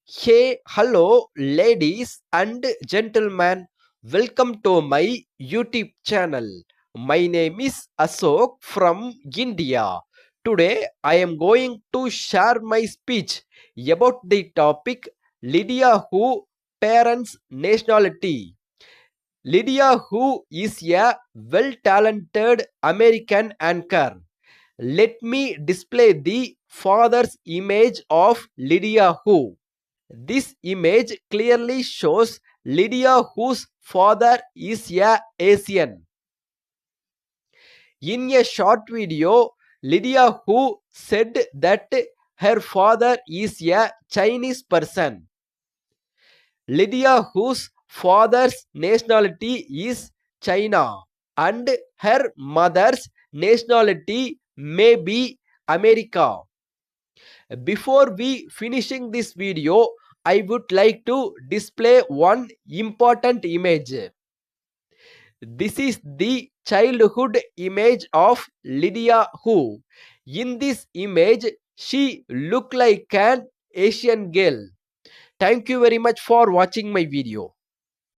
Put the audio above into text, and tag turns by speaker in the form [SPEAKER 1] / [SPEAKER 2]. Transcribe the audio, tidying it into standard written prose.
[SPEAKER 1] Hey, hello, ladies and gentlemen. Welcome to my YouTube channel. My name is Ashok from India. Today, I am going to share my speech about the topic Lydia Who Parents Nationality. Lydia Who is a well talented American anchor. Let me display the father's image of Lydia Who. This image clearly shows Lydia whose father is a Asian. In a short video, Lydia who said that her father is a Chinese person. Lydia whose father's nationality is China and her mother's nationality may be America. Before we finishing this video, I would like to display one important image. This is the childhood image of Lydia Who. In this image, she look like an Asian girl. Thank you very much for watching my video.